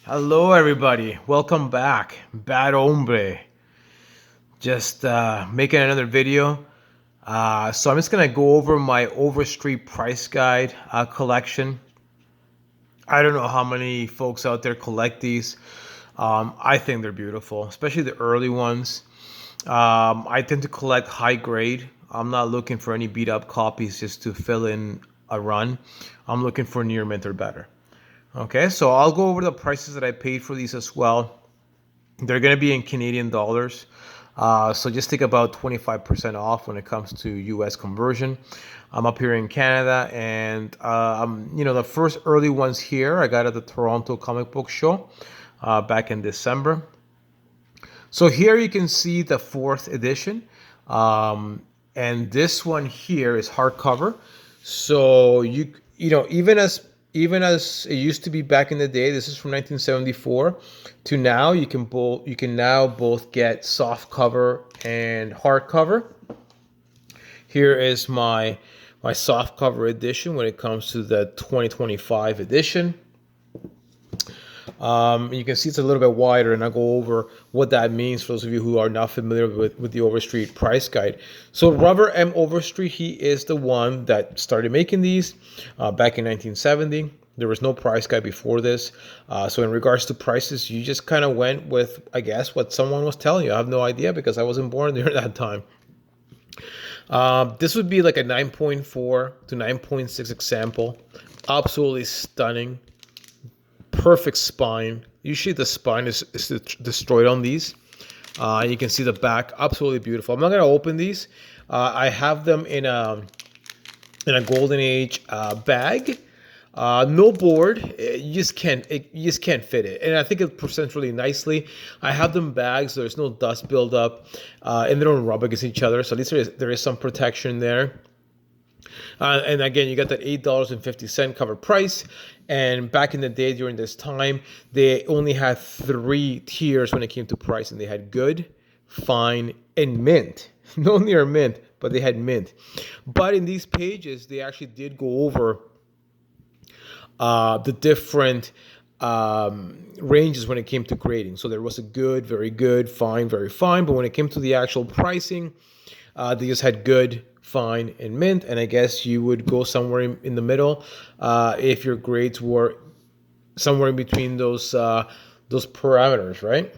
Hello, everybody. Welcome back. Bad hombre. Just making another video. So I'm just gonna go over my Overstreet price guide collection. I don't know how many folks out there collect these. I think they're beautiful, especially the early ones. I tend to collect high grade. I'm not looking for any beat up copies just to fill in a run. I'm looking for near mint or better. Okay, so I'll go over the prices that I paid for these as well. They're going to be in Canadian dollars. So just take about 25% off when it comes to US conversion. I'm up here in Canada, and the first early ones here I got at the Toronto Comic Book Show back in December. So here you can see the fourth edition, and this one here is hardcover. So even as it used to be back in the day, this is from 1974 to now. You can now both get soft cover and hardcover. Here is my soft cover edition when it comes to the 2025 edition. You can see it's a little bit wider, and I'll go over what that means for those of you who are not familiar with the Overstreet price guide. So Robert M. Overstreet, he is the one that started making these back in 1970. There was no price guide before this. So in regards to prices, you just kind of went with, I guess, what someone was telling you. I have no idea because I wasn't born during that time. This would be like a 9.4 to 9.6 example. Absolutely stunning. Perfect spine. Usually the spine is destroyed on these. You can see the back, absolutely beautiful. I'm not going to open these. I have them in a golden age bag. No board. You just can't fit it, and I think it presents really nicely. I have them bags. So there's no dust buildup, and they don't rub against each other. So at least there is some protection there. And again, you got that $8.50 cover price. And back in the day, during this time, they only had three tiers when it came to pricing. They had good, fine, and mint. No near mint, but they had mint. But in these pages, they actually did go over the different ranges when it came to grading. So there was a good, very good, fine, very fine. But when it came to the actual pricing, they just had good, fine, and mint. And I guess you would go somewhere in the middle if your grades were somewhere in between those parameters, right?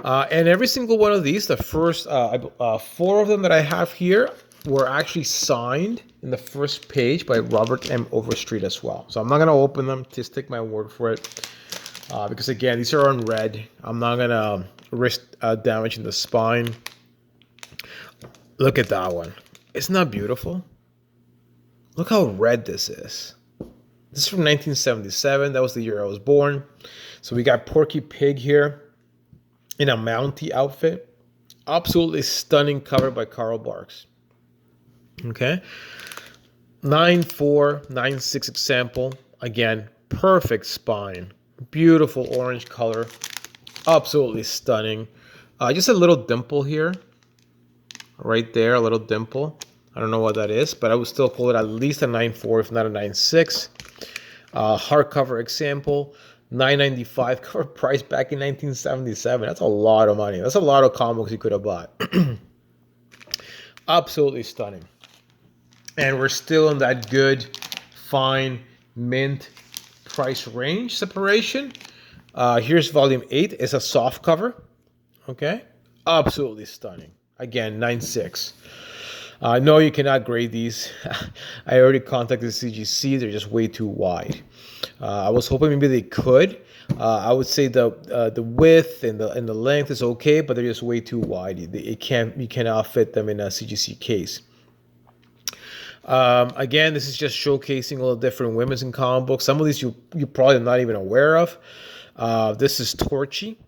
And every single one of these, the first four of them that I have here, were actually signed in the first page by Robert M. Overstreet as well. So I'm not going to open them. Just take my word for it. Because again, these are on red. I'm not going to risk damaging the spine. Look at that one. Isn't that beautiful? Look how red this is. This is from 1977. That was the year I was born. So we got Porky Pig here in a Mountie outfit. Absolutely stunning cover by Carl Barks. Okay. 9.4, 9.6 example. Again, perfect spine. Beautiful orange color. Absolutely stunning. Just a little dimple here. Right there, a little dimple. I don't know what that is, but I would still call it at least a 9.4, if not a 9.6. Hardcover example, $9.95 cover price back in 1977. That's a lot of money. That's a lot of comics you could have bought. Absolutely stunning. And we're still in that good, fine, mint price range separation. Here's volume 8. It's a soft cover. Okay. Absolutely stunning. Again, 9.6. No, you cannot grade these. I already contacted CGC. They're just way too wide. I was hoping maybe they could. I would say the width and the length is okay, but they're just way too wide. You cannot fit them in a CGC case. Again, this is just showcasing all the different women's in comic books. Some of these you probably not even aware of. This is Torchy.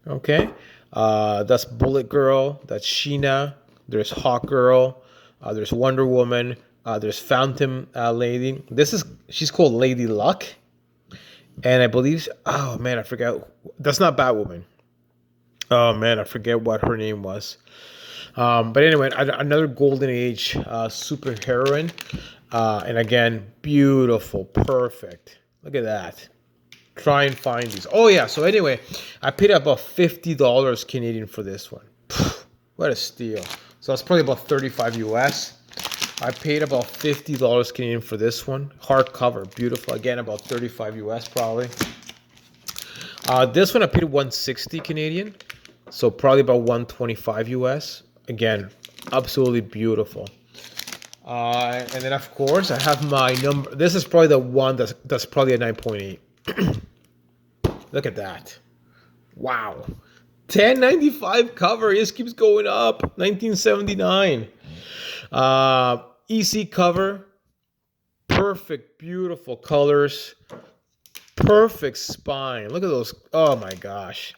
Okay. That's Bullet Girl. That's Sheena. There's Hawk Girl. There's Wonder Woman. There's Phantom Lady. She's called Lady Luck. And I believe, oh man, I forgot. That's not Batwoman. Oh man, I forget what her name was. But anyway, another Golden Age super heroine. And again, beautiful, perfect. Look at that. try and find these. Oh yeah. So anyway, I paid about $50 Canadian for this one. What a steal. So it's probably about 35 US. I paid about $50 Canadian for this one. Hardcover, beautiful. Again, about 35 US probably. This one I paid 160 Canadian. So probably about 125 US. Again, absolutely beautiful. And then of course I have my number. This is probably the one that's probably a 9.8. Look at that. Wow. 1095 cover. It just keeps going up. 1979. EC cover. Perfect, beautiful colors. Perfect spine. Look at those. Oh my gosh.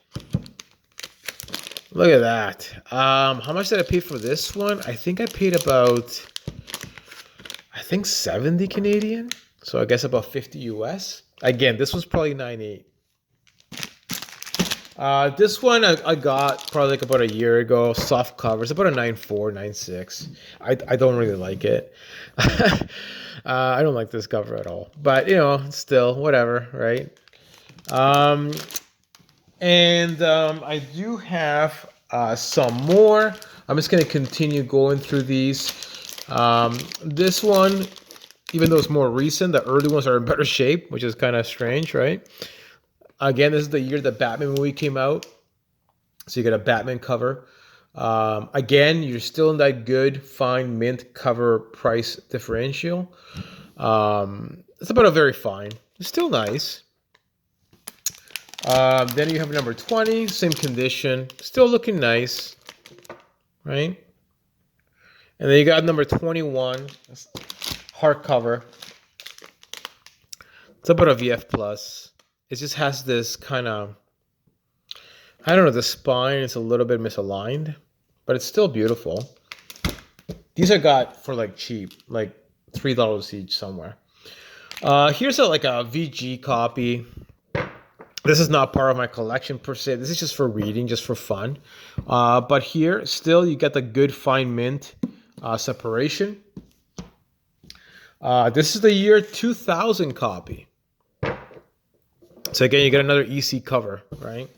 Look at that. How much did I pay for this one? I think I paid about, 70 Canadian. So I guess about 50 US. Again, this was probably 9.8. This one I got probably like about a year ago. Soft cover. It's about a 9.4, 9.6. I don't really like it. I don't like this cover at all. But, still, whatever, right? I do have some more. I'm just going to continue going through these. This one, even though it's more recent, the early ones are in better shape, which is kind of strange, right? Again, this is the year the Batman movie came out. So you get a Batman cover. Again, you're still in that good, fine mint cover price differential. It's about a very fine. It's still nice. Then you have number 20, same condition. Still looking nice. Right? And then you got number 21, hardcover. It's about a VF Plus. It just has this kind of, I don't know, the spine is a little bit misaligned, but it's still beautiful. These I got for like cheap, like $3 each somewhere. Here's a VG copy. This is not part of my collection per se. This is just for reading, just for fun. But here, still, you get the good fine mint separation. This is the year 2000 copy. So again, you get another EC cover, right?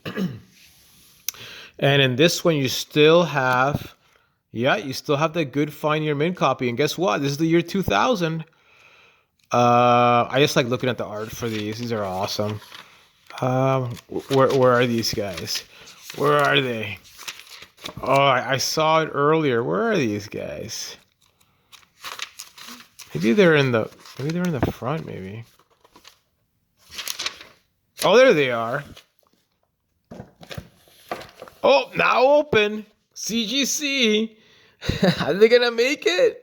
And in this one, you still have that good fine year mint copy. And guess what? This is the year 2000. I just like looking at the art for these. These are awesome. Where are these guys? Where are they? Oh, I saw it earlier. Where are these guys? Maybe they're in the front, maybe. Oh, there they are. Oh, now open. CGC. Are they gonna make it?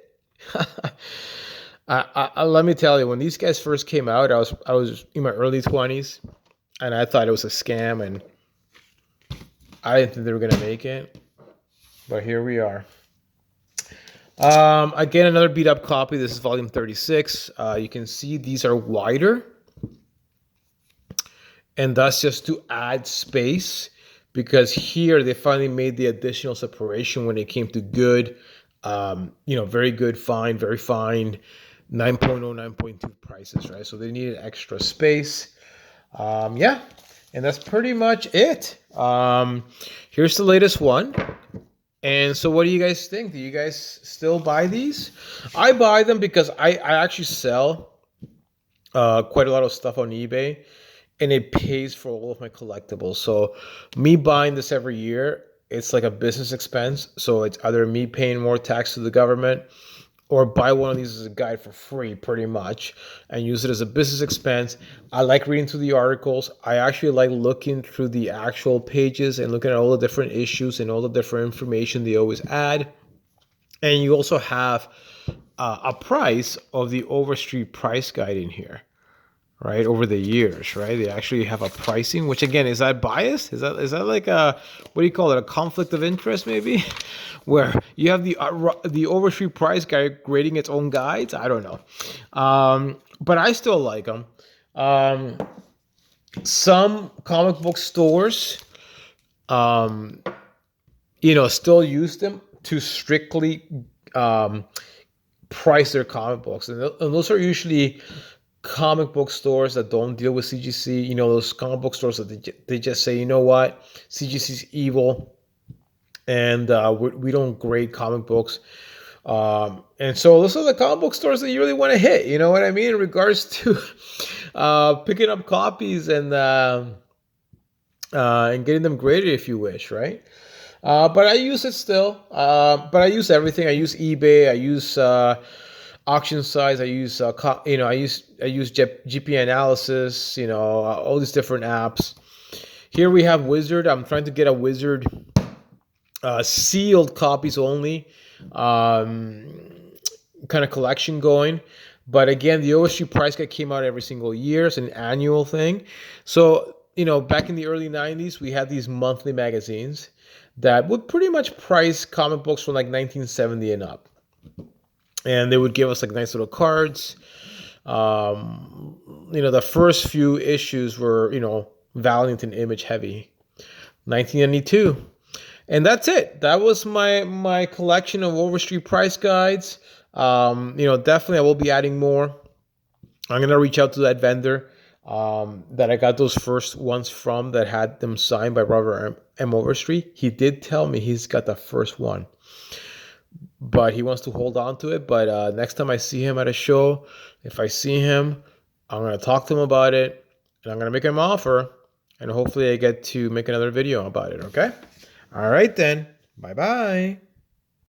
Let me tell you, when these guys first came out, I was in my early 20s, and I thought it was a scam, and I didn't think they were gonna make it. But here we are. Again, another beat up copy. This is volume 36. You can see these are wider. And that's just to add space, because here they finally made the additional separation when it came to good, very good, fine, very fine, 9.0, 9.2 prices, right? So they needed extra space. And that's pretty much it. Here's the latest one. And so what do you guys think? Do you guys still buy these? I buy them because I actually sell quite a lot of stuff on eBay, and it pays for all of my collectibles. So me buying this every year, it's like a business expense. So it's either me paying more tax to the government or buy one of these as a guide for free, pretty much, and use it as a business expense. I like reading through the articles. I actually like looking through the actual pages and looking at all the different issues and all the different information they always add. And you also have a price of the Overstreet price guide in here, right? Over the years, right? They actually have a pricing, which again, is that biased? Is that like a, what do you call it? A conflict of interest, maybe? Where you have the Overstreet price guide grading its own guides? I don't know. But I still like them. Some comic book stores, still use them to strictly price their comic books. And those are usually comic book stores that don't deal with CGC. You know, those comic book stores that they just say, you know what, CGC's evil, and we don't grade comic books. And so those are the comic book stores that you really want to hit. You know what I mean in regards to picking up copies and getting them graded if you wish, right? But I use it still. But I use everything. I use eBay. I use auction sites. I use I use GP analysis. You know, all these different apps. Here we have Wizard. I'm trying to get a Wizard sealed copies only kind of collection going. But again, the Overstreet price guide came out every single year. It's an annual thing. So, you know, back in the early 90s, we had these monthly magazines that would pretty much price comic books from like 1970 and up. And they would give us like nice little cards. You know, the first few issues were, you know, Valiant and Image heavy. 1992. And that's it. That was my collection of Overstreet price guides. You know, definitely I will be adding more. I'm gonna reach out to that vendor that I got those first ones from that had them signed by Robert M. Overstreet. He did tell me he's got the first one, but he wants to hold on to it. But next time I see him at a show, if I see him, I'm gonna talk to him about it, and I'm gonna make him an offer, and hopefully I get to make another video about it. Okay. All right then. Bye bye.